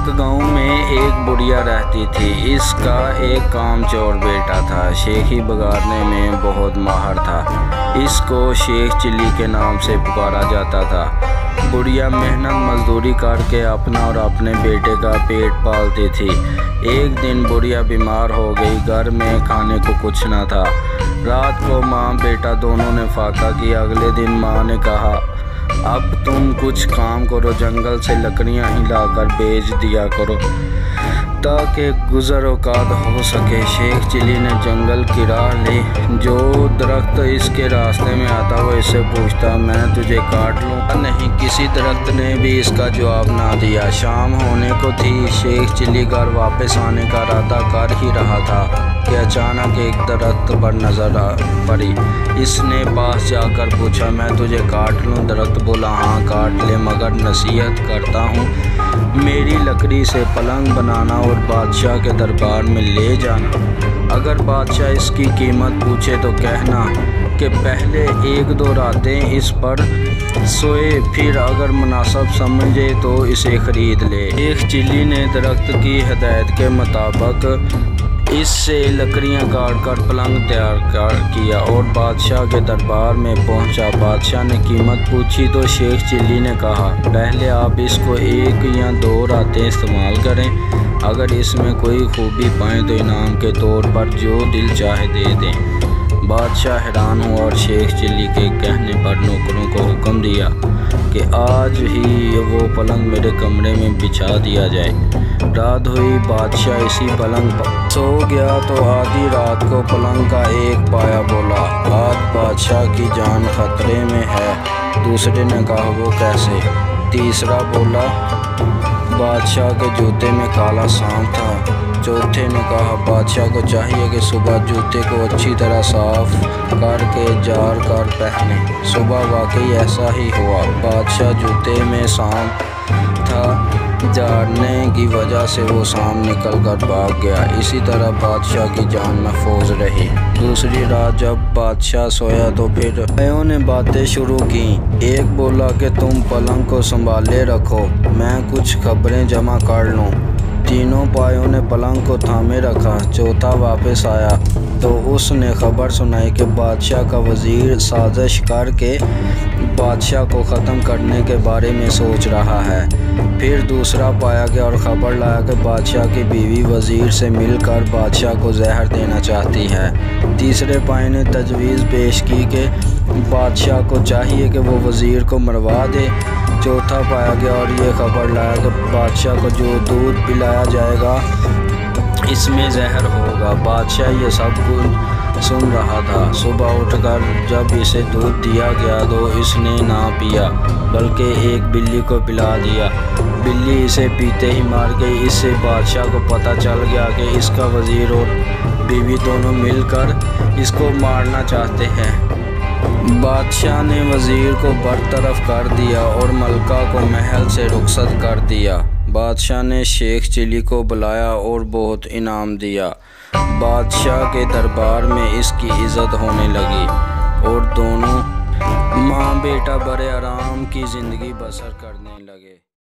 ایک گاؤں میں ایک بڑھیا رہتی تھی۔ اس کا ایک کامچور بیٹا تھا۔ شیخی بگاڑنے میں بہت ماہر تھا۔ اس کو شیخ چلی کے نام سے پکارا جاتا تھا۔ بڑھیا محنت مزدوری کر کے اپنا اور اپنے بیٹے کا پیٹ پالتی تھی۔ ایک دن بڑھیا بیمار ہو گئی۔ گھر میں کھانے کو کچھ نہ تھا۔ رات کو ماں بیٹا دونوں نے فاقہ کیا۔ اگلے دن ماں نے کہا، اب تم کچھ کام کرو، جنگل سے لکڑیاں ہی لا کر بیچ دیا کرو تاکہ گزر اوقات ہو سکے۔ شیخ چلی نے جنگل کی راہ لی۔ جو درخت اس کے راستے میں آتا وہ اس سے پوچھتا، میں تجھے کاٹ لوں؟ نہیں، کسی درخت نے بھی اس کا جواب نہ دیا۔ شام ہونے کو تھی۔ شیخ چلی گھر واپس آنے کا ارادہ کر ہی رہا تھا کہ اچانک ایک درخت پر نظر پڑی۔ اس نے پاس جا کر پوچھا، میں تجھے کاٹ لوں؟ درخت بولا، ہاں کاٹ لے، مگر نصیحت کرتا ہوں میری لکڑی سے پلنگ بنانا اور بادشاہ کے دربار میں لے جانا۔ اگر بادشاہ اس کی قیمت پوچھے تو کہنا کہ پہلے ایک دو راتیں اس پر سوئے، پھر اگر مناسب سمجھے تو اسے خرید لے۔ شیخ چلی نے درخت کی ہدایت کے مطابق اس سے لکڑیاں کاٹ کر پلنگ تیار کیا اور بادشاہ کے دربار میں پہنچا۔ بادشاہ نے قیمت پوچھی تو شیخ چلی نے کہا، پہلے آپ اس کو ایک یا دو راتیں استعمال کریں، اگر اس میں کوئی خوبی پائیں تو انعام کے طور پر جو دل چاہے دے دیں۔ بادشاہ حیران ہوا اور شیخ چلی کے کہنے پر نوکروں کو حکم دیا کہ آج ہی وہ پلنگ میرے کمرے میں بچھا دیا جائے۔ رات ہوئی، بادشاہ اسی پلنگ پر سو گیا تو آدھی رات کو پلنگ کا ایک پایا بولا، آج بادشاہ کی جان خطرے میں ہے۔ دوسرے نے کہا، وہ کیسے؟ تیسرا بولا، بادشاہ کے جوتے میں کالا سانپ تھا۔ چوتھے نے کہا، بادشاہ کو چاہیے کہ صبح جوتے کو اچھی طرح صاف کر کے جاڑ کر پہنے۔ صبح واقعی ایسا ہی ہوا۔ بادشاہ جوتے میں سانپ تھا، جاڑنے کی وجہ سے وہ سانپ نکل کر بھاگ گیا۔ اسی طرح بادشاہ کی جان محفوظ رہی۔ دوسری رات جب بادشاہ سویا تو پھر پایوں نے باتیں شروع کیں۔ ایک بولا کہ تم پلنگ کو سنبھالے رکھو، میں کچھ خبریں جمع کر لوں۔ تینوں پایوں نے پلنگ کو تھامے رکھا۔ چوتھا واپس آیا تو اس نے خبر سنائی کہ بادشاہ کا وزیر سازش کر کے بادشاہ کو ختم کرنے کے بارے میں سوچ رہا ہے۔ پھر دوسرا پایا گیا اور خبر لایا کہ بادشاہ کی بیوی وزیر سے مل کر بادشاہ کو زہر دینا چاہتی ہے۔ تیسرے پائے نے تجویز پیش کی کہ بادشاہ کو چاہیے کہ وہ وزیر کو مروا دے۔ چوتھا پایا گیا اور یہ خبر لایا کہ بادشاہ کو جو دودھ پلایا جائے گا اس میں زہر ہوگا۔ بادشاہ یہ سب کچھ سن رہا تھا۔ صبح اٹھ کر جب اسے دودھ دیا گیا تو اس نے نہ پیا بلکہ ایک بلی کو پلا دیا۔ بلی اسے پیتے ہی مار گئی۔ اس سے بادشاہ کو پتہ چل گیا کہ اس کا وزیر اور بیوی دونوں مل کر اس کو مارنا چاہتے ہیں۔ بادشاہ نے وزیر کو برطرف کر دیا اور ملکہ کو محل سے رخصت کر دیا۔ بادشاہ نے شیخ چلی کو بلایا اور بہت انعام دیا۔ بادشاہ کے دربار میں اس کی عزت ہونے لگی اور دونوں ماں بیٹا بڑے آرام کی زندگی بسر کرنے لگے۔